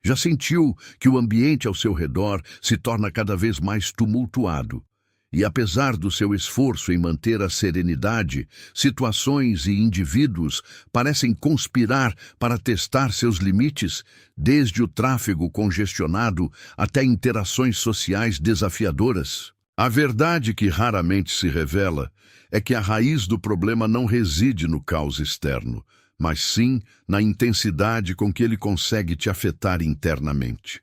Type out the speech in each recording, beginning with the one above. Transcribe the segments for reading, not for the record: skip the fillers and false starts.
Já sentiu que o ambiente ao seu redor se torna cada vez mais tumultuado? E apesar do seu esforço em manter a serenidade, situações e indivíduos parecem conspirar para testar seus limites, desde o tráfego congestionado até interações sociais desafiadoras. A verdade que raramente se revela é que a raiz do problema não reside no caos externo, mas sim na intensidade com que ele consegue te afetar internamente.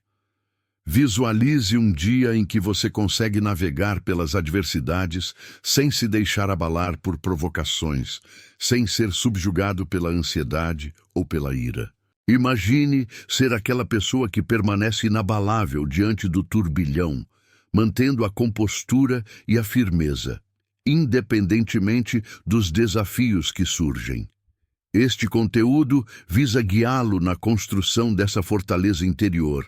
Visualize um dia em que você consegue navegar pelas adversidades sem se deixar abalar por provocações, sem ser subjugado pela ansiedade ou pela ira. Imagine ser aquela pessoa que permanece inabalável diante do turbilhão, mantendo a compostura e a firmeza, independentemente dos desafios que surgem. Este conteúdo visa guiá-lo na construção dessa fortaleza interior,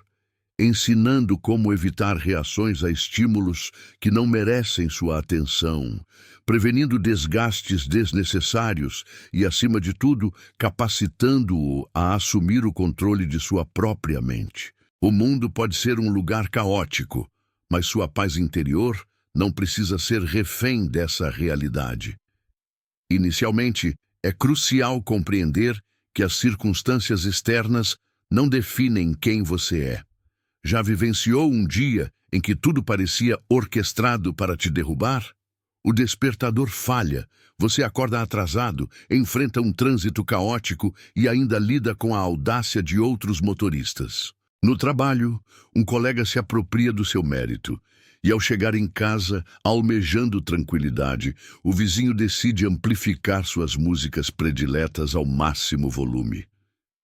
ensinando como evitar reações a estímulos que não merecem sua atenção, prevenindo desgastes desnecessários e, acima de tudo, capacitando-o a assumir o controle de sua própria mente. O mundo pode ser um lugar caótico, mas sua paz interior não precisa ser refém dessa realidade. Inicialmente, é crucial compreender que as circunstâncias externas não definem quem você é. Já vivenciou um dia em que tudo parecia orquestrado para te derrubar? O despertador falha, você acorda atrasado, enfrenta um trânsito caótico e ainda lida com a audácia de outros motoristas. No trabalho, um colega se apropria do seu mérito. E ao chegar em casa, almejando tranquilidade, o vizinho decide amplificar suas músicas prediletas ao máximo volume.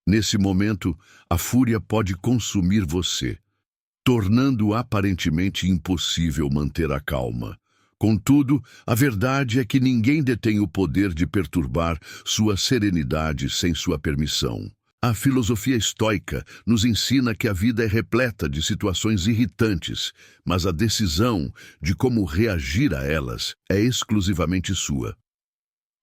Nesse momento, a fúria pode consumir você, tornando aparentemente impossível manter a calma. Contudo, a verdade é que ninguém detém o poder de perturbar sua serenidade sem sua permissão. A filosofia estoica nos ensina que a vida é repleta de situações irritantes, mas a decisão de como reagir a elas é exclusivamente sua.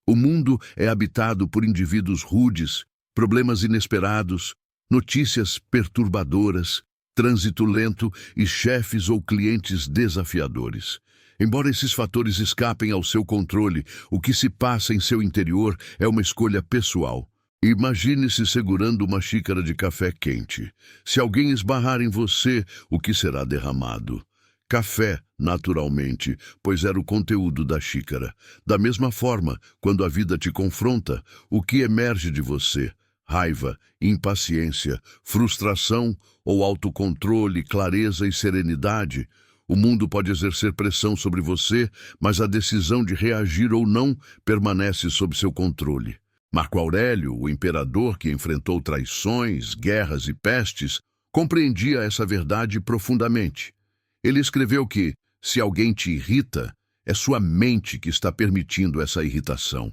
O mundo é habitado por indivíduos rudes, problemas inesperados, notícias perturbadoras, trânsito lento e chefes ou clientes desafiadores. Embora esses fatores escapem ao seu controle, o que se passa em seu interior é uma escolha pessoal. Imagine-se segurando uma xícara de café quente. Se alguém esbarrar em você, o que será derramado? Café, naturalmente, pois era o conteúdo da xícara. Da mesma forma, quando a vida te confronta, o que emerge de você? Raiva, impaciência, frustração ou autocontrole, clareza e serenidade? O mundo pode exercer pressão sobre você, mas a decisão de reagir ou não permanece sob seu controle. Marco Aurélio, o imperador que enfrentou traições, guerras e pestes, compreendia essa verdade profundamente. Ele escreveu que, se alguém te irrita, é sua mente que está permitindo essa irritação.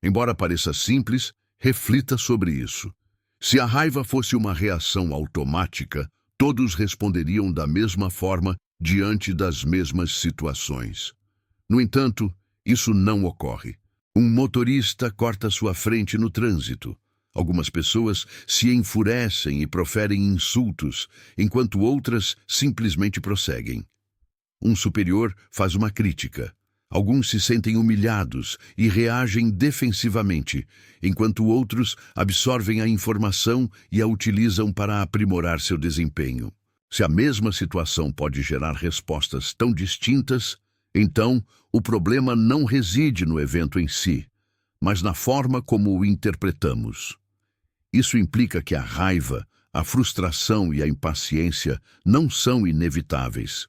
Embora pareça simples, reflita sobre isso. Se a raiva fosse uma reação automática, todos responderiam da mesma forma diante das mesmas situações. No entanto, isso não ocorre. Um motorista corta sua frente no trânsito. Algumas pessoas se enfurecem e proferem insultos, enquanto outras simplesmente prosseguem. Um superior faz uma crítica. Alguns se sentem humilhados e reagem defensivamente, enquanto outros absorvem a informação e a utilizam para aprimorar seu desempenho. Se a mesma situação pode gerar respostas tão distintas, então o problema não reside no evento em si, mas na forma como o interpretamos. Isso implica que a raiva, a frustração e a impaciência não são inevitáveis.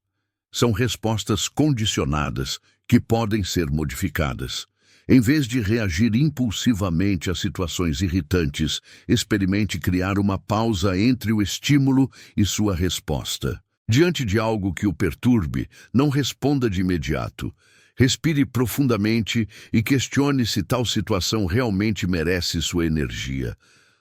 São respostas condicionadas que podem ser modificadas. Em vez de reagir impulsivamente a situações irritantes, experimente criar uma pausa entre o estímulo e sua resposta. Diante de algo que o perturbe, não responda de imediato. Respire profundamente e questione se tal situação realmente merece sua energia.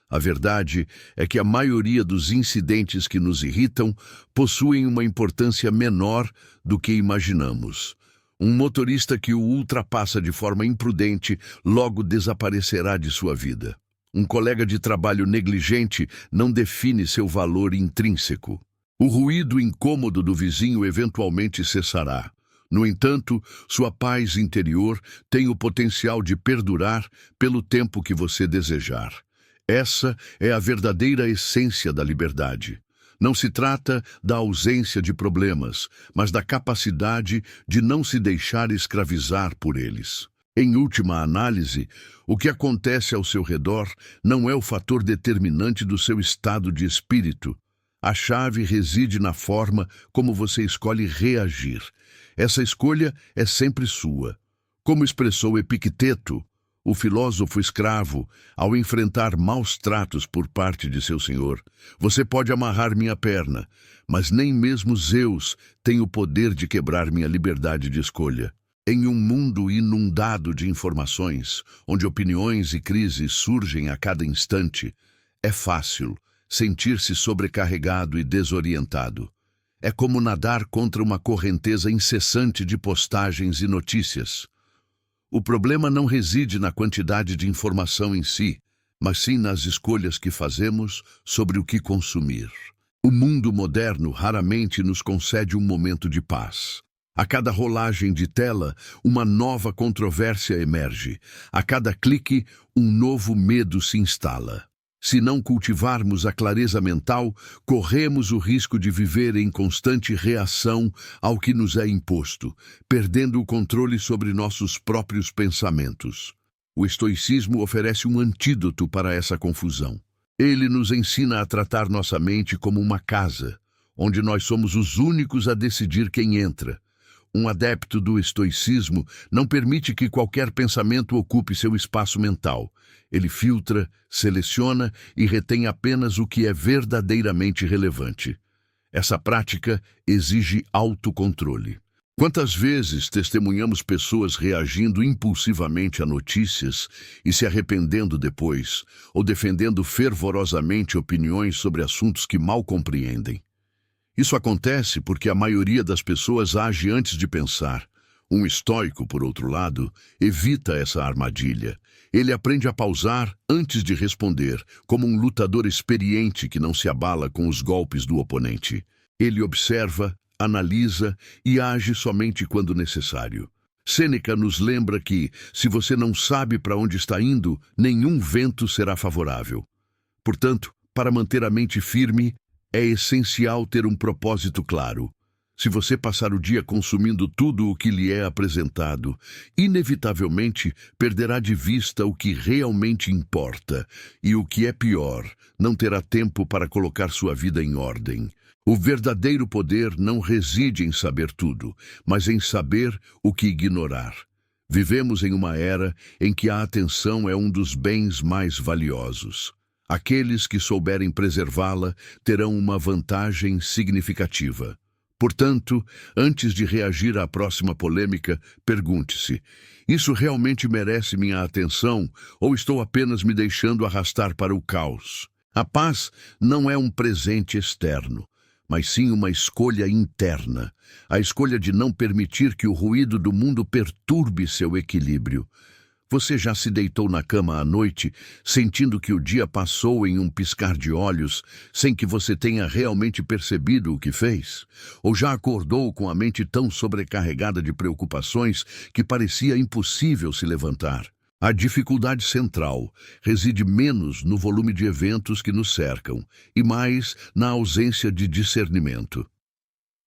A verdade é que a maioria dos incidentes que nos irritam possuem uma importância menor do que imaginamos. Um motorista que o ultrapassa de forma imprudente logo desaparecerá de sua vida. Um colega de trabalho negligente não define seu valor intrínseco. O ruído incômodo do vizinho eventualmente cessará. No entanto, sua paz interior tem o potencial de perdurar pelo tempo que você desejar. Essa é a verdadeira essência da liberdade. Não se trata da ausência de problemas, mas da capacidade de não se deixar escravizar por eles. Em última análise, o que acontece ao seu redor não é o fator determinante do seu estado de espírito. A chave reside na forma como você escolhe reagir. Essa escolha é sempre sua. Como expressou Epicteto, o filósofo escravo, ao enfrentar maus tratos por parte de seu senhor: você pode amarrar minha perna, mas nem mesmo Zeus tem o poder de quebrar minha liberdade de escolha. Em um mundo inundado de informações, onde opiniões e crises surgem a cada instante, é fácil sentir-se sobrecarregado e desorientado. É como nadar contra uma correnteza incessante de postagens e notícias. O problema não reside na quantidade de informação em si, mas sim nas escolhas que fazemos sobre o que consumir. O mundo moderno raramente nos concede um momento de paz. A cada rolagem de tela, uma nova controvérsia emerge. A cada clique, um novo medo se instala. Se não cultivarmos a clareza mental, corremos o risco de viver em constante reação ao que nos é imposto, perdendo o controle sobre nossos próprios pensamentos. O estoicismo oferece um antídoto para essa confusão. Ele nos ensina a tratar nossa mente como uma casa, onde nós somos os únicos a decidir quem entra. Um adepto do estoicismo não permite que qualquer pensamento ocupe seu espaço mental. Ele filtra, seleciona e retém apenas o que é verdadeiramente relevante. Essa prática exige autocontrole. Quantas vezes testemunhamos pessoas reagindo impulsivamente a notícias e se arrependendo depois, ou defendendo fervorosamente opiniões sobre assuntos que mal compreendem? Isso acontece porque a maioria das pessoas age antes de pensar. Um estoico, por outro lado, evita essa armadilha. Ele aprende a pausar antes de responder, como um lutador experiente que não se abala com os golpes do oponente. Ele observa, analisa e age somente quando necessário. Sêneca nos lembra que, se você não sabe para onde está indo, nenhum vento será favorável. Portanto, para manter a mente firme, é essencial ter um propósito claro. Se você passar o dia consumindo tudo o que lhe é apresentado, inevitavelmente perderá de vista o que realmente importa e, o que é pior, não terá tempo para colocar sua vida em ordem. O verdadeiro poder não reside em saber tudo, mas em saber o que ignorar. Vivemos em uma era em que a atenção é um dos bens mais valiosos. Aqueles que souberem preservá-la terão uma vantagem significativa. Portanto, antes de reagir à próxima polêmica, pergunte-se: isso realmente merece minha atenção ou estou apenas me deixando arrastar para o caos? A paz não é um presente externo, mas sim uma escolha interna. A escolha de não permitir que o ruído do mundo perturbe seu equilíbrio. Você já se deitou na cama à noite, sentindo que o dia passou em um piscar de olhos, sem que você tenha realmente percebido o que fez? Ou já acordou com a mente tão sobrecarregada de preocupações que parecia impossível se levantar? A dificuldade central reside menos no volume de eventos que nos cercam e mais na ausência de discernimento.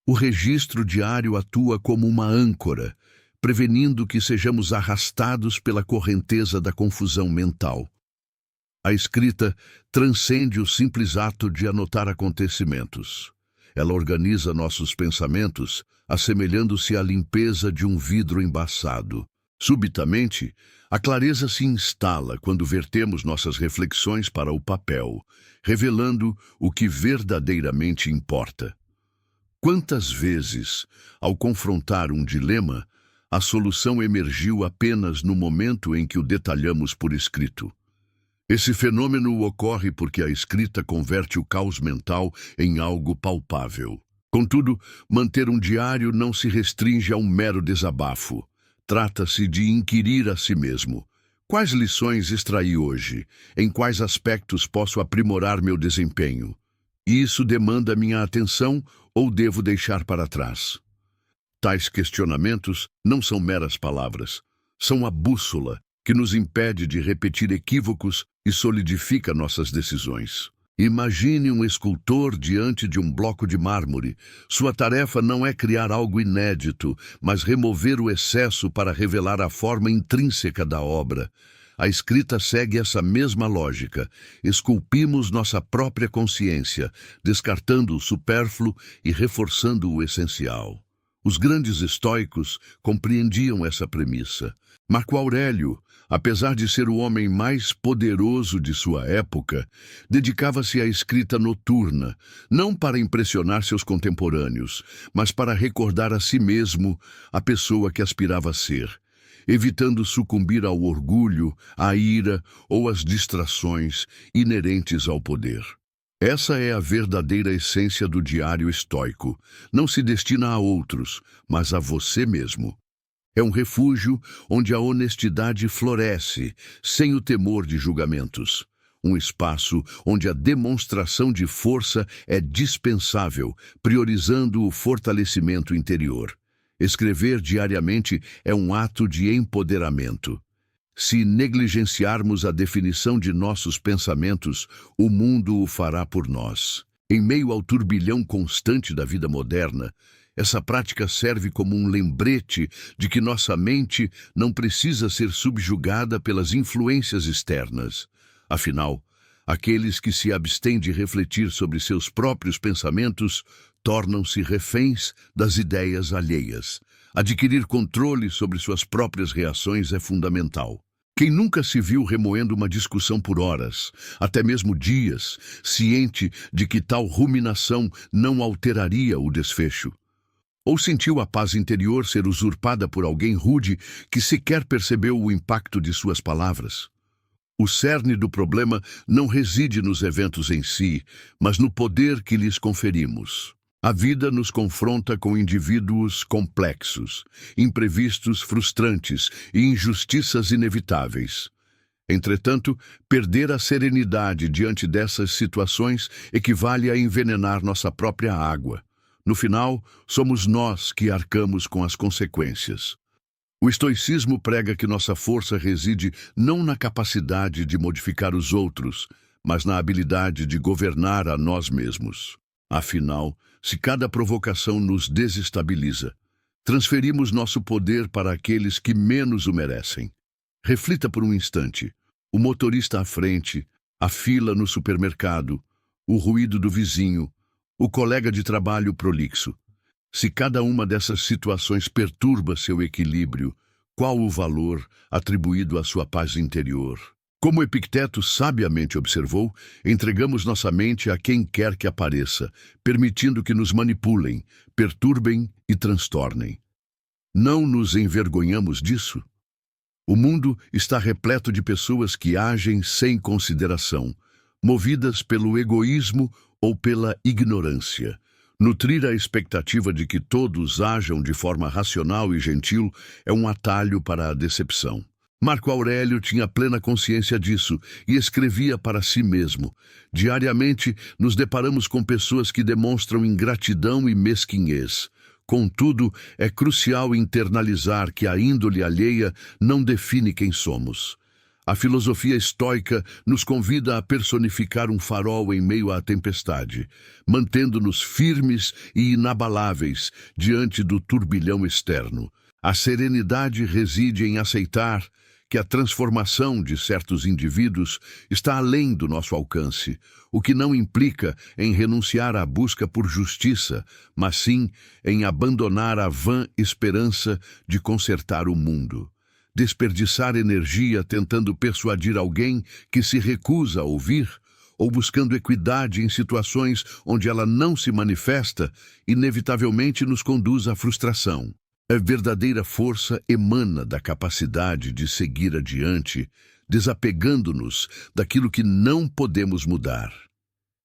O registro diário atua como uma âncora, prevenindo que sejamos arrastados pela correnteza da confusão mental. A escrita transcende o simples ato de anotar acontecimentos. Ela organiza nossos pensamentos, assemelhando-se à limpeza de um vidro embaçado. Subitamente, a clareza se instala quando vertemos nossas reflexões para o papel, revelando o que verdadeiramente importa. Quantas vezes, ao confrontar um dilema, a solução emergiu apenas no momento em que o detalhamos por escrito? Esse fenômeno ocorre porque a escrita converte o caos mental em algo palpável. Contudo, manter um diário não se restringe a um mero desabafo. Trata-se de inquirir a si mesmo: Quais lições extraí hoje? Em quais aspectos posso aprimorar meu desempenho? Isso demanda minha atenção ou devo deixar para trás? Tais questionamentos não são meras palavras. São a bússola que nos impede de repetir equívocos e solidifica nossas decisões. Imagine um escultor diante de um bloco de mármore. Sua tarefa não é criar algo inédito, mas remover o excesso para revelar a forma intrínseca da obra. A escrita segue essa mesma lógica. Esculpimos nossa própria consciência, descartando o supérfluo e reforçando o essencial. Os grandes estoicos compreendiam essa premissa. Marco Aurélio, apesar de ser o homem mais poderoso de sua época, dedicava-se à escrita noturna, não para impressionar seus contemporâneos, mas para recordar a si mesmo a pessoa que aspirava a ser, evitando sucumbir ao orgulho, à ira ou às distrações inerentes ao poder. Essa é a verdadeira essência do diário estoico. Não se destina a outros, mas a você mesmo. É um refúgio onde a honestidade floresce, sem o temor de julgamentos. Um espaço onde a demonstração de força é dispensável, priorizando o fortalecimento interior. Escrever diariamente é um ato de empoderamento. Se negligenciarmos a definição de nossos pensamentos, o mundo o fará por nós. Em meio ao turbilhão constante da vida moderna, essa prática serve como um lembrete de que nossa mente não precisa ser subjugada pelas influências externas. Afinal, aqueles que se abstêm de refletir sobre seus próprios pensamentos tornam-se reféns das ideias alheias. Adquirir controle sobre suas próprias reações é fundamental. Quem nunca se viu remoendo uma discussão por horas, até mesmo dias, ciente de que tal ruminação não alteraria o desfecho? Ou sentiu a paz interior ser usurpada por alguém rude que sequer percebeu o impacto de suas palavras? O cerne do problema não reside nos eventos em si, mas no poder que lhes conferimos. A vida nos confronta com indivíduos complexos, imprevistos, frustrantes e injustiças inevitáveis. Entretanto, perder a serenidade diante dessas situações equivale a envenenar nossa própria água. No final, somos nós que arcamos com as consequências. O estoicismo prega que nossa força reside não na capacidade de modificar os outros, mas na habilidade de governar a nós mesmos. Afinal, se cada provocação nos desestabiliza, transferimos nosso poder para aqueles que menos o merecem. Reflita por um instante. O motorista à frente, a fila no supermercado, o ruído do vizinho, o colega de trabalho prolixo. Se cada uma dessas situações perturba seu equilíbrio, qual o valor atribuído à sua paz interior? Como Epicteto sabiamente observou, entregamos nossa mente a quem quer que apareça, permitindo que nos manipulem, perturbem e transtornem. Não nos envergonhamos disso? O mundo está repleto de pessoas que agem sem consideração, movidas pelo egoísmo ou pela ignorância. Nutrir a expectativa de que todos ajam de forma racional e gentil é um atalho para a decepção. Marco Aurélio tinha plena consciência disso e escrevia para si mesmo. Diariamente, nos deparamos com pessoas que demonstram ingratidão e mesquinhez. Contudo, é crucial internalizar que a índole alheia não define quem somos. A filosofia estoica nos convida a personificar um farol em meio à tempestade, mantendo-nos firmes e inabaláveis diante do turbilhão externo. A serenidade reside em aceitar que a transformação de certos indivíduos está além do nosso alcance, o que não implica em renunciar à busca por justiça, mas sim em abandonar a vã esperança de consertar o mundo. Desperdiçar energia tentando persuadir alguém que se recusa a ouvir, ou buscando equidade em situações onde ela não se manifesta, inevitavelmente nos conduz à frustração. A verdadeira força emana da capacidade de seguir adiante, desapegando-nos daquilo que não podemos mudar.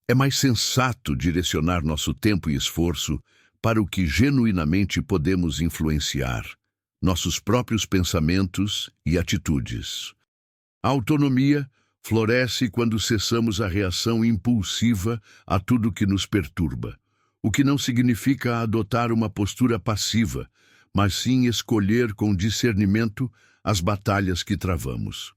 É mais sensato direcionar nosso tempo e esforço para o que genuinamente podemos influenciar, nossos próprios pensamentos e atitudes. A autonomia floresce quando cessamos a reação impulsiva a tudo que nos perturba, o que não significa adotar uma postura passiva, mas sim escolher com discernimento as batalhas que travamos.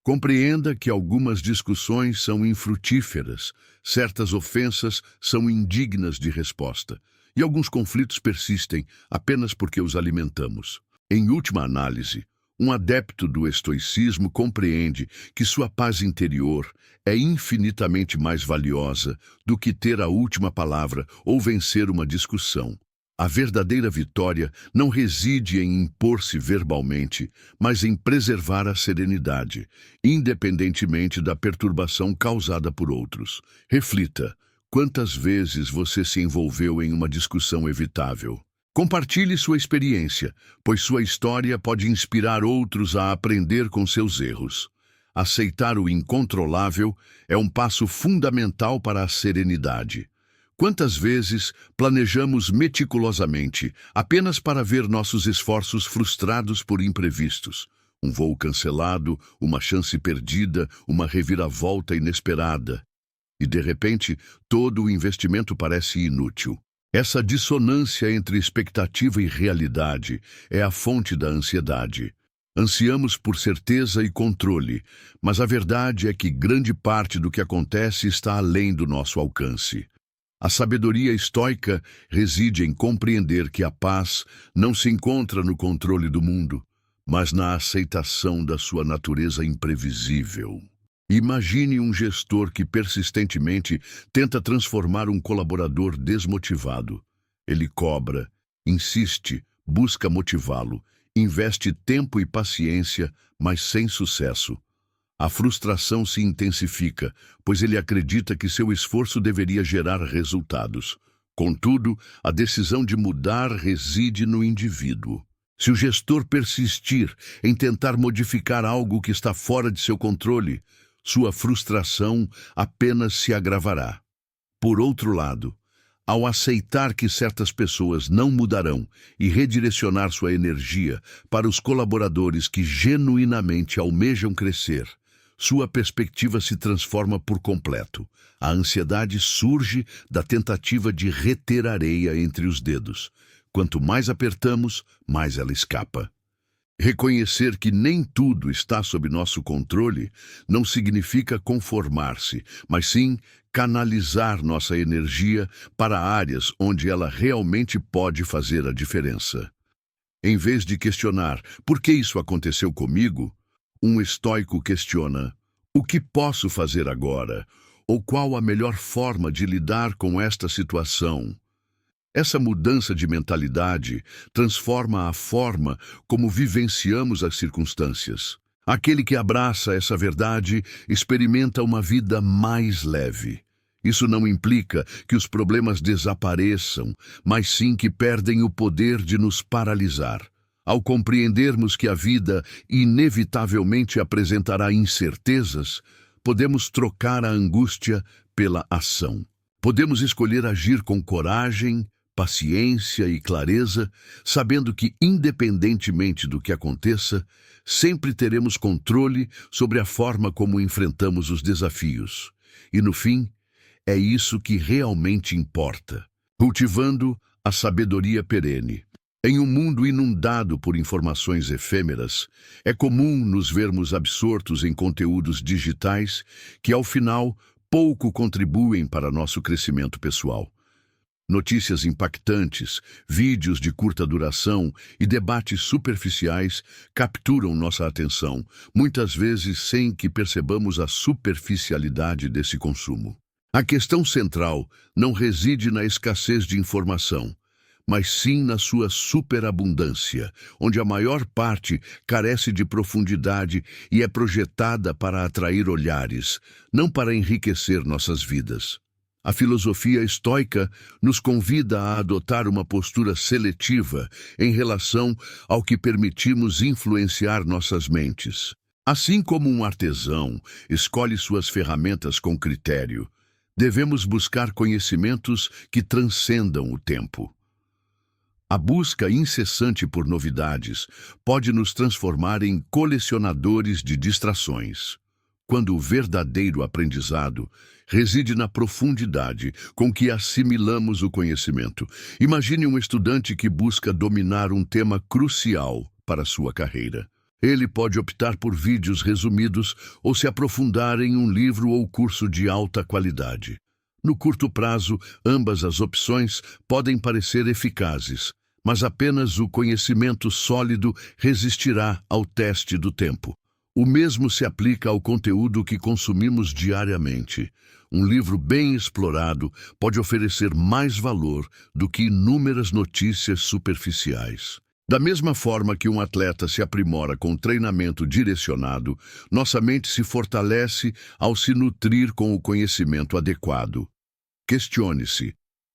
Compreenda que algumas discussões são infrutíferas, certas ofensas são indignas de resposta, e alguns conflitos persistem apenas porque os alimentamos. Em última análise, um adepto do estoicismo compreende que sua paz interior é infinitamente mais valiosa do que ter a última palavra ou vencer uma discussão. A verdadeira vitória não reside em impor-se verbalmente, mas em preservar a serenidade, independentemente da perturbação causada por outros. Reflita, quantas vezes você se envolveu em uma discussão evitável? Compartilhe sua experiência, pois sua história pode inspirar outros a aprender com seus erros. Aceitar o incontrolável é um passo fundamental para a serenidade. Quantas vezes planejamos meticulosamente apenas para ver nossos esforços frustrados por imprevistos? Um voo cancelado, uma chance perdida, uma reviravolta inesperada. E, de repente, todo o investimento parece inútil. Essa dissonância entre expectativa e realidade é a fonte da ansiedade. Ansiamos por certeza e controle, mas a verdade é que grande parte do que acontece está além do nosso alcance. A sabedoria estoica reside em compreender que a paz não se encontra no controle do mundo, mas na aceitação da sua natureza imprevisível. Imagine um gestor que persistentemente tenta transformar um colaborador desmotivado. Ele cobra, insiste, busca motivá-lo, investe tempo e paciência, mas sem sucesso. A frustração se intensifica, pois ele acredita que seu esforço deveria gerar resultados. Contudo, a decisão de mudar reside no indivíduo. Se o gestor persistir em tentar modificar algo que está fora de seu controle, sua frustração apenas se agravará. Por outro lado, ao aceitar que certas pessoas não mudarão e redirecionar sua energia para os colaboradores que genuinamente almejam crescer, sua perspectiva se transforma por completo. A ansiedade surge da tentativa de reter areia entre os dedos. Quanto mais apertamos, mais ela escapa. Reconhecer que nem tudo está sob nosso controle não significa conformar-se, mas sim canalizar nossa energia para áreas onde ela realmente pode fazer a diferença. Em vez de questionar por que isso aconteceu comigo, um estoico questiona: o que posso fazer agora? Ou qual a melhor forma de lidar com esta situação? Essa mudança de mentalidade transforma a forma como vivenciamos as circunstâncias. Aquele que abraça essa verdade experimenta uma vida mais leve. Isso não implica que os problemas desapareçam, mas sim que perdem o poder de nos paralisar. Ao compreendermos que a vida inevitavelmente apresentará incertezas, podemos trocar a angústia pela ação. Podemos escolher agir com coragem, paciência e clareza, sabendo que, independentemente do que aconteça, sempre teremos controle sobre a forma como enfrentamos os desafios. E, no fim, é isso que realmente importa. Cultivando a sabedoria perene. Em um mundo inundado por informações efêmeras, é comum nos vermos absortos em conteúdos digitais que, ao final, pouco contribuem para nosso crescimento pessoal. Notícias impactantes, vídeos de curta duração e debates superficiais capturam nossa atenção, muitas vezes sem que percebamos a superficialidade desse consumo. A questão central não reside na escassez de informação, mas sim na sua superabundância, onde a maior parte carece de profundidade e é projetada para atrair olhares, não para enriquecer nossas vidas. A filosofia estoica nos convida a adotar uma postura seletiva em relação ao que permitimos influenciar nossas mentes. Assim como um artesão escolhe suas ferramentas com critério, devemos buscar conhecimentos que transcendam o tempo. A busca incessante por novidades pode nos transformar em colecionadores de distrações, quando o verdadeiro aprendizado reside na profundidade com que assimilamos o conhecimento. Imagine um estudante que busca dominar um tema crucial para sua carreira. Ele pode optar por vídeos resumidos ou se aprofundar em um livro ou curso de alta qualidade. No curto prazo, ambas as opções podem parecer eficazes, mas apenas o conhecimento sólido resistirá ao teste do tempo. O mesmo se aplica ao conteúdo que consumimos diariamente. Um livro bem explorado pode oferecer mais valor do que inúmeras notícias superficiais. Da mesma forma que um atleta se aprimora com treinamento direcionado, nossa mente se fortalece ao se nutrir com o conhecimento adequado. Questione-se: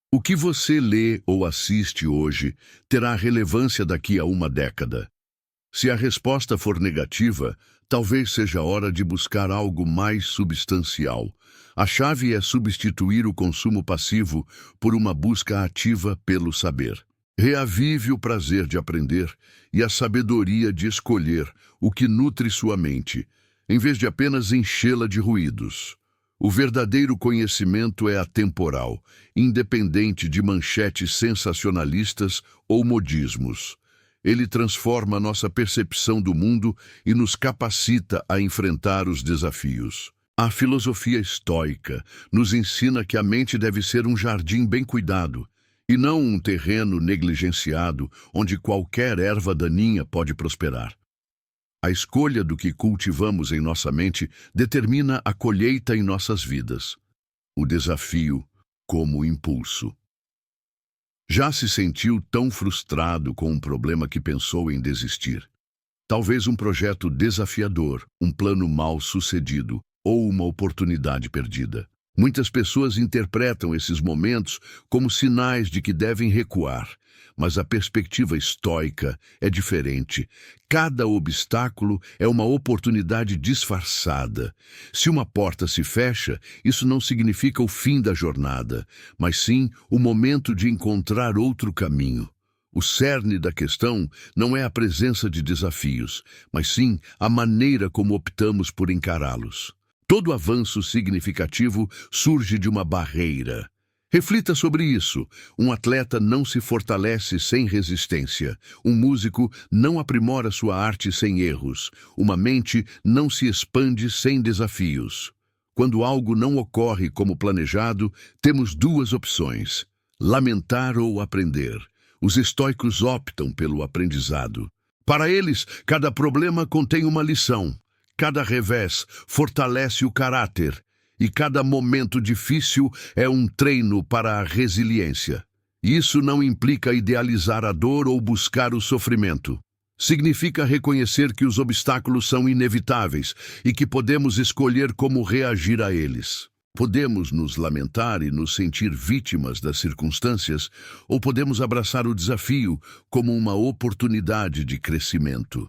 o que você lê ou assiste hoje terá relevância daqui a uma década? Se a resposta for negativa, talvez seja hora de buscar algo mais substancial. A chave é substituir o consumo passivo por uma busca ativa pelo saber. Reavive o prazer de aprender e a sabedoria de escolher o que nutre sua mente, em vez de apenas enchê-la de ruídos. O verdadeiro conhecimento é atemporal, independente de manchetes sensacionalistas ou modismos. Ele transforma nossa percepção do mundo e nos capacita a enfrentar os desafios. A filosofia estoica nos ensina que a mente deve ser um jardim bem cuidado, e não um terreno negligenciado onde qualquer erva daninha pode prosperar. A escolha do que cultivamos em nossa mente determina a colheita em nossas vidas. O desafio como impulso. Já se sentiu tão frustrado com um problema que pensou em desistir? Talvez um projeto desafiador, um plano mal sucedido ou uma oportunidade perdida. Muitas pessoas interpretam esses momentos como sinais de que devem recuar, mas a perspectiva estoica é diferente. Cada obstáculo é uma oportunidade disfarçada. Se uma porta se fecha, isso não significa o fim da jornada, mas sim o momento de encontrar outro caminho. O cerne da questão não é a presença de desafios, mas sim a maneira como optamos por encará-los. Todo avanço significativo surge de uma barreira. Reflita sobre isso. Um atleta não se fortalece sem resistência. Um músico não aprimora sua arte sem erros. Uma mente não se expande sem desafios. Quando algo não ocorre como planejado, temos duas opções: lamentar ou aprender. Os estoicos optam pelo aprendizado. Para eles, cada problema contém uma lição. Cada revés fortalece o caráter, e cada momento difícil é um treino para a resiliência. Isso não implica idealizar a dor ou buscar o sofrimento. Significa reconhecer que os obstáculos são inevitáveis e que podemos escolher como reagir a eles. Podemos nos lamentar e nos sentir vítimas das circunstâncias, ou podemos abraçar o desafio como uma oportunidade de crescimento.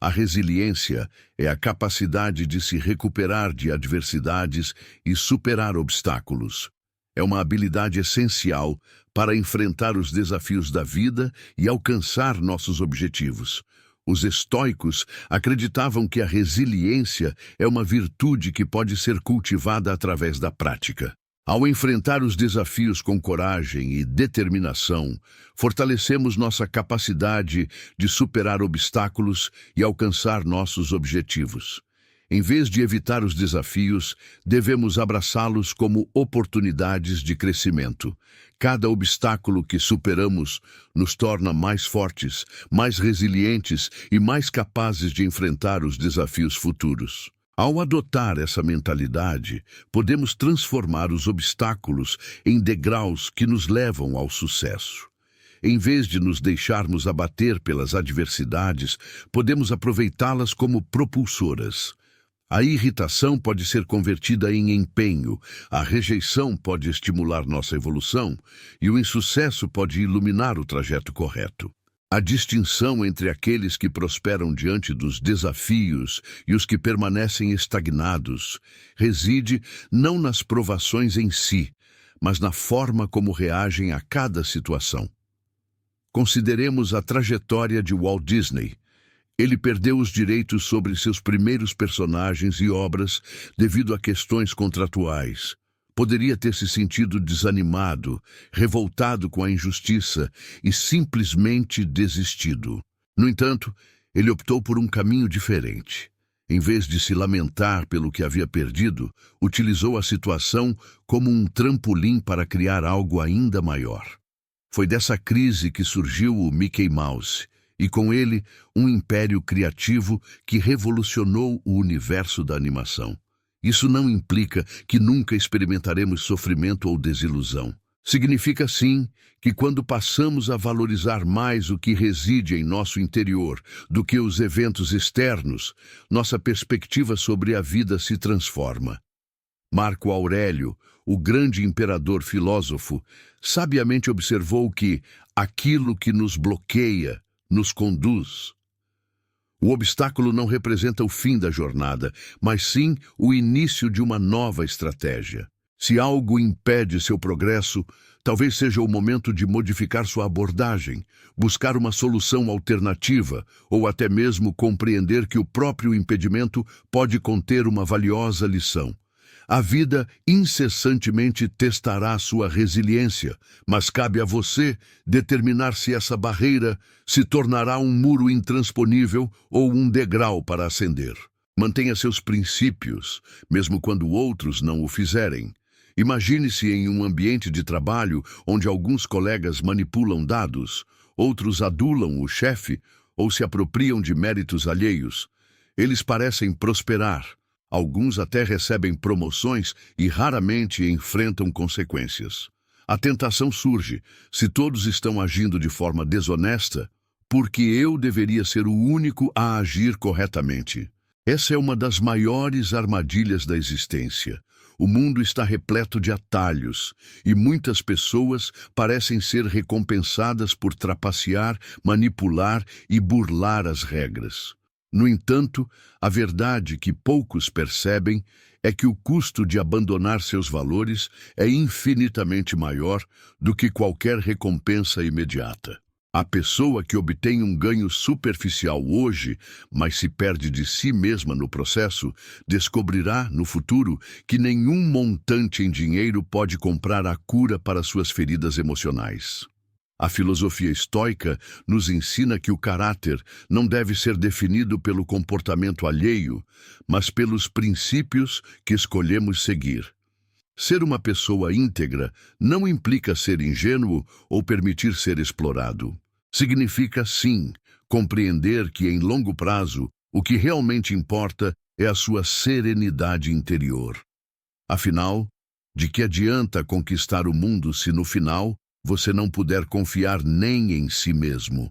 A resiliência é a capacidade de se recuperar de adversidades e superar obstáculos. É uma habilidade essencial para enfrentar os desafios da vida e alcançar nossos objetivos. Os estoicos acreditavam que a resiliência é uma virtude que pode ser cultivada através da prática. Ao enfrentar os desafios com coragem e determinação, fortalecemos nossa capacidade de superar obstáculos e alcançar nossos objetivos. Em vez de evitar os desafios, devemos abraçá-los como oportunidades de crescimento. Cada obstáculo que superamos nos torna mais fortes, mais resilientes e mais capazes de enfrentar os desafios futuros. Ao adotar essa mentalidade, podemos transformar os obstáculos em degraus que nos levam ao sucesso. Em vez de nos deixarmos abater pelas adversidades, podemos aproveitá-las como propulsoras. A irritação pode ser convertida em empenho, a rejeição pode estimular nossa evolução e o insucesso pode iluminar o trajeto correto. A distinção entre aqueles que prosperam diante dos desafios e os que permanecem estagnados reside não nas provações em si, mas na forma como reagem a cada situação. Consideremos a trajetória de Walt Disney. Ele perdeu os direitos sobre seus primeiros personagens e obras devido a questões contratuais. Poderia ter se sentido desanimado, revoltado com a injustiça e simplesmente desistido. No entanto, ele optou por um caminho diferente. Em vez de se lamentar pelo que havia perdido, utilizou a situação como um trampolim para criar algo ainda maior. Foi dessa crise que surgiu o Mickey Mouse, e com ele um império criativo que revolucionou o universo da animação. Isso não implica que nunca experimentaremos sofrimento ou desilusão. Significa, sim, que quando passamos a valorizar mais o que reside em nosso interior do que os eventos externos, nossa perspectiva sobre a vida se transforma. Marco Aurélio, o grande imperador filósofo, sabiamente observou que aquilo que nos bloqueia nos conduz. O obstáculo não representa o fim da jornada, mas sim o início de uma nova estratégia. Se algo impede seu progresso, talvez seja o momento de modificar sua abordagem, buscar uma solução alternativa ou até mesmo compreender que o próprio impedimento pode conter uma valiosa lição. A vida incessantemente testará sua resiliência, mas cabe a você determinar se essa barreira se tornará um muro intransponível ou um degrau para ascender. Mantenha seus princípios, mesmo quando outros não o fizerem. Imagine-se em um ambiente de trabalho onde alguns colegas manipulam dados, outros adulam o chefe ou se apropriam de méritos alheios. Eles parecem prosperar. Alguns até recebem promoções e raramente enfrentam consequências. A tentação surge: se todos estão agindo de forma desonesta, por que eu deveria ser o único a agir corretamente? Essa é uma das maiores armadilhas da existência. O mundo está repleto de atalhos, e muitas pessoas parecem ser recompensadas por trapacear, manipular e burlar as regras. No entanto, a verdade que poucos percebem é que o custo de abandonar seus valores é infinitamente maior do que qualquer recompensa imediata. A pessoa que obtém um ganho superficial hoje, mas se perde de si mesma no processo, descobrirá, no futuro, que nenhum montante em dinheiro pode comprar a cura para suas feridas emocionais. A filosofia estoica nos ensina que o caráter não deve ser definido pelo comportamento alheio, mas pelos princípios que escolhemos seguir. Ser uma pessoa íntegra não implica ser ingênuo ou permitir ser explorado. Significa, sim, compreender que, em longo prazo, o que realmente importa é a sua serenidade interior. Afinal, de que adianta conquistar o mundo se, no final, você não puder confiar nem em si mesmo?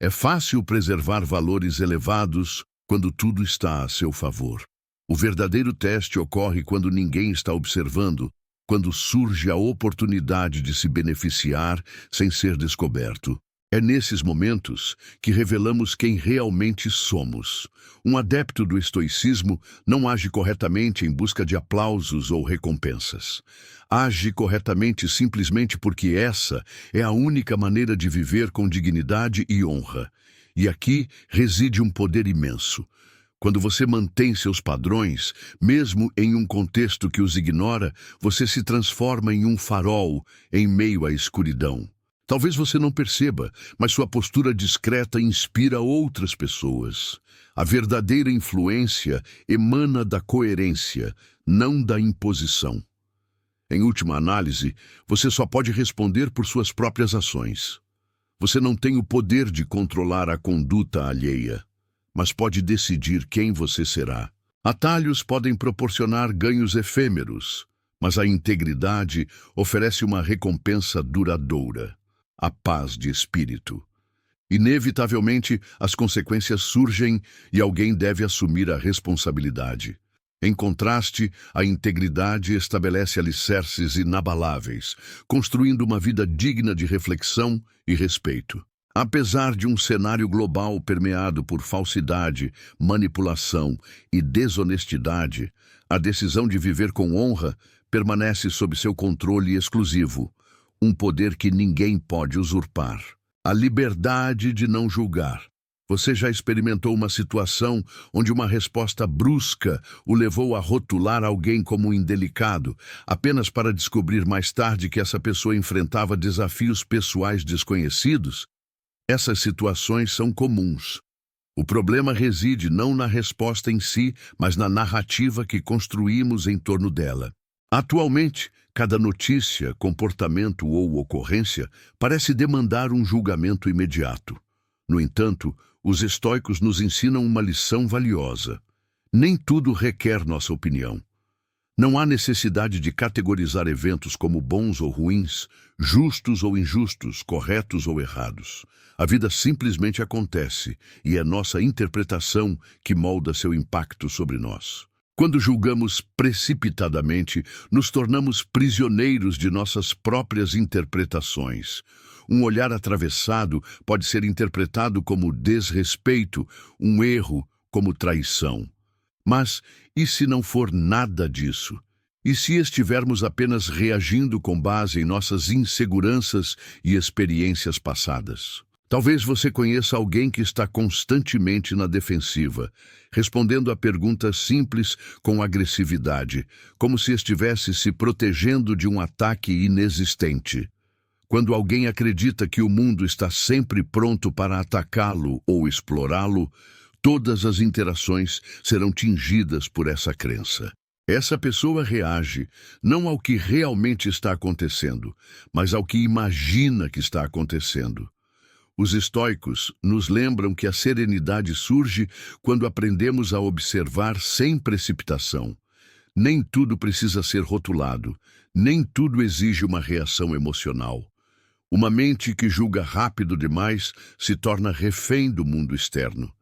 É fácil preservar valores elevados quando tudo está a seu favor. O verdadeiro teste ocorre quando ninguém está observando, quando surge a oportunidade de se beneficiar sem ser descoberto. É nesses momentos que revelamos quem realmente somos. Um adepto do estoicismo não age corretamente em busca de aplausos ou recompensas. Age corretamente simplesmente porque essa é a única maneira de viver com dignidade e honra. E aqui reside um poder imenso. Quando você mantém seus padrões, mesmo em um contexto que os ignora, você se transforma em um farol em meio à escuridão. Talvez você não perceba, mas sua postura discreta inspira outras pessoas. A verdadeira influência emana da coerência, não da imposição. Em última análise, você só pode responder por suas próprias ações. Você não tem o poder de controlar a conduta alheia, mas pode decidir quem você será. Atalhos podem proporcionar ganhos efêmeros, mas a integridade oferece uma recompensa duradoura. A paz de espírito. Inevitavelmente, as consequências surgem e alguém deve assumir a responsabilidade. Em contraste, a integridade estabelece alicerces inabaláveis, construindo uma vida digna de reflexão e respeito. Apesar de um cenário global permeado por falsidade, manipulação e desonestidade, a decisão de viver com honra permanece sob seu controle exclusivo. Um poder que ninguém pode usurpar. A liberdade de não julgar. Você já experimentou uma situação onde uma resposta brusca o levou a rotular alguém como indelicado, apenas para descobrir mais tarde que essa pessoa enfrentava desafios pessoais desconhecidos? Essas situações são comuns. O problema reside não na resposta em si, mas na narrativa que construímos em torno dela. Atualmente, cada notícia, comportamento ou ocorrência parece demandar um julgamento imediato. No entanto, os estoicos nos ensinam uma lição valiosa. Nem tudo requer nossa opinião. Não há necessidade de categorizar eventos como bons ou ruins, justos ou injustos, corretos ou errados. A vida simplesmente acontece e é nossa interpretação que molda seu impacto sobre nós. Quando julgamos precipitadamente, nos tornamos prisioneiros de nossas próprias interpretações. Um olhar atravessado pode ser interpretado como desrespeito, um erro como traição. Mas e se não for nada disso? E se estivermos apenas reagindo com base em nossas inseguranças e experiências passadas? Talvez você conheça alguém que está constantemente na defensiva, respondendo a perguntas simples com agressividade, como se estivesse se protegendo de um ataque inexistente. Quando alguém acredita que o mundo está sempre pronto para atacá-lo ou explorá-lo, todas as interações serão tingidas por essa crença. Essa pessoa reage não ao que realmente está acontecendo, mas ao que imagina que está acontecendo. Os estoicos nos lembram que a serenidade surge quando aprendemos a observar sem precipitação. Nem tudo precisa ser rotulado, nem tudo exige uma reação emocional. Uma mente que julga rápido demais se torna refém do mundo externo.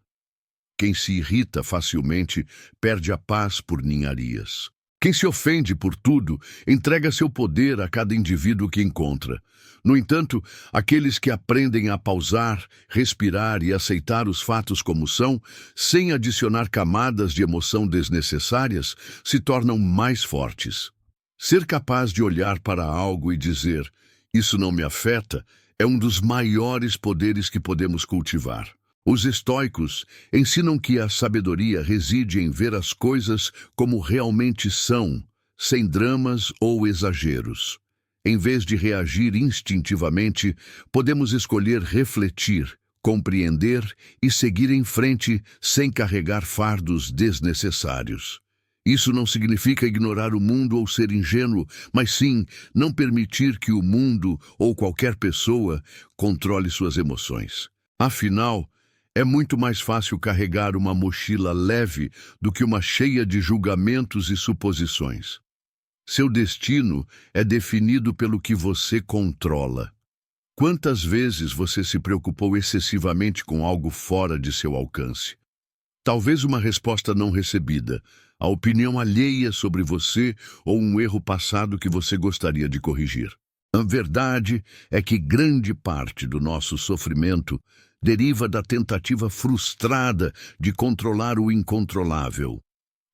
Quem se irrita facilmente perde a paz por ninharias. Quem se ofende por tudo entrega seu poder a cada indivíduo que encontra. No entanto, aqueles que aprendem a pausar, respirar e aceitar os fatos como são, sem adicionar camadas de emoção desnecessárias, se tornam mais fortes. Ser capaz de olhar para algo e dizer, "Isso não me afeta", é um dos maiores poderes que podemos cultivar. Os estoicos ensinam que a sabedoria reside em ver as coisas como realmente são, sem dramas ou exageros. Em vez de reagir instintivamente, podemos escolher refletir, compreender e seguir em frente sem carregar fardos desnecessários. Isso não significa ignorar o mundo ou ser ingênuo, mas sim não permitir que o mundo ou qualquer pessoa controle suas emoções. Afinal, é muito mais fácil carregar uma mochila leve do que uma cheia de julgamentos e suposições. Seu destino é definido pelo que você controla. Quantas vezes você se preocupou excessivamente com algo fora de seu alcance? Talvez uma resposta não recebida, a opinião alheia sobre você ou um erro passado que você gostaria de corrigir. A verdade é que grande parte do nosso sofrimento deriva da tentativa frustrada de controlar o incontrolável.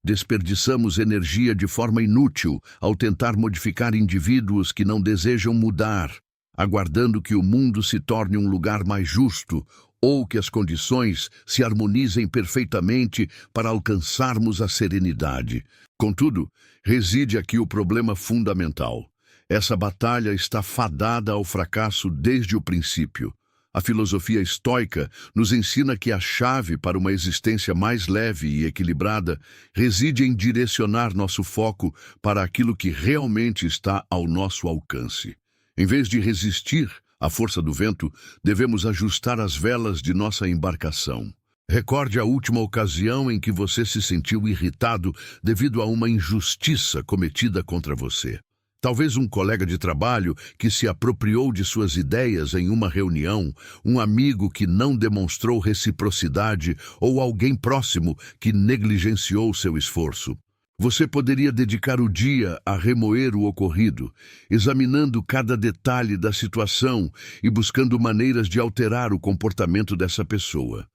Desperdiçamos energia de forma inútil ao tentar modificar indivíduos que não desejam mudar, aguardando que o mundo se torne um lugar mais justo ou que as condições se harmonizem perfeitamente para alcançarmos a serenidade. Contudo, reside aqui o problema fundamental. Essa batalha está fadada ao fracasso desde o princípio. A filosofia estoica nos ensina que a chave para uma existência mais leve e equilibrada reside em direcionar nosso foco para aquilo que realmente está ao nosso alcance. Em vez de resistir à força do vento, devemos ajustar as velas de nossa embarcação. Recorde a última ocasião em que você se sentiu irritado devido a uma injustiça cometida contra você. Talvez um colega de trabalho que se apropriou de suas ideias em uma reunião, um amigo que não demonstrou reciprocidade ou alguém próximo que negligenciou seu esforço. Você poderia dedicar o dia a remoer o ocorrido, examinando cada detalhe da situação e buscando maneiras de alterar o comportamento dessa pessoa.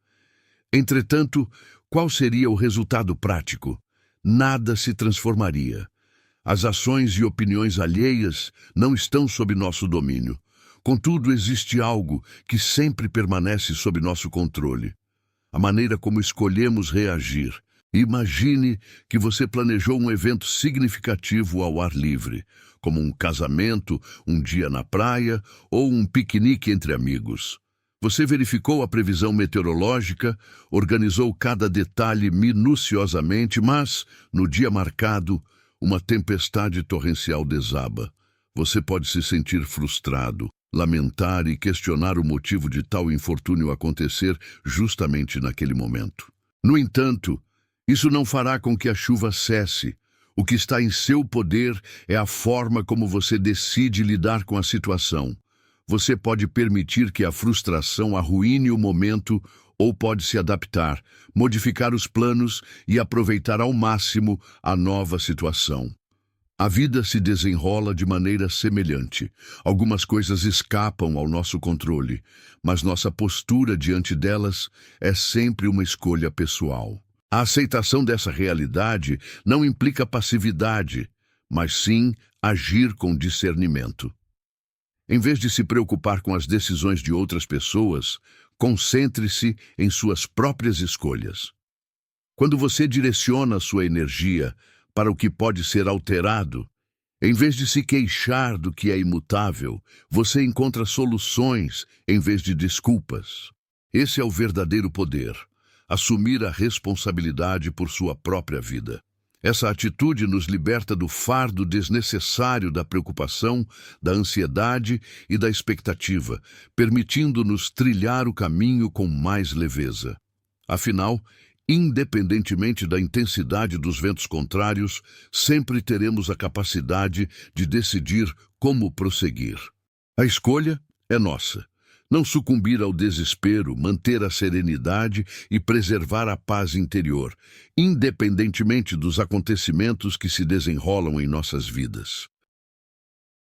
Entretanto, qual seria o resultado prático? Nada se transformaria. As ações e opiniões alheias não estão sob nosso domínio. Contudo, existe algo que sempre permanece sob nosso controle: a maneira como escolhemos reagir. Imagine que você planejou um evento significativo ao ar livre, como um casamento, um dia na praia ou um piquenique entre amigos. Você verificou a previsão meteorológica, organizou cada detalhe minuciosamente, mas, no dia marcado, uma tempestade torrencial desaba. Você pode se sentir frustrado, lamentar e questionar o motivo de tal infortúnio acontecer justamente naquele momento. No entanto, isso não fará com que a chuva cesse. O que está em seu poder é a forma como você decide lidar com a situação. Você pode permitir que a frustração arruine o momento ou pode se adaptar, modificar os planos e aproveitar ao máximo a nova situação. A vida se desenrola de maneira semelhante. Algumas coisas escapam ao nosso controle, mas nossa postura diante delas é sempre uma escolha pessoal. A aceitação dessa realidade não implica passividade, mas sim agir com discernimento. Em vez de se preocupar com as decisões de outras pessoas, concentre-se em suas próprias escolhas. Quando você direciona sua energia para o que pode ser alterado, em vez de se queixar do que é imutável, você encontra soluções em vez de desculpas. Esse é o verdadeiro poder: assumir a responsabilidade por sua própria vida. Essa atitude nos liberta do fardo desnecessário da preocupação, da ansiedade e da expectativa, permitindo-nos trilhar o caminho com mais leveza. Afinal, independentemente da intensidade dos ventos contrários, sempre teremos a capacidade de decidir como prosseguir. A escolha é nossa. Não sucumbir ao desespero, manter a serenidade e preservar a paz interior, independentemente dos acontecimentos que se desenrolam em nossas vidas.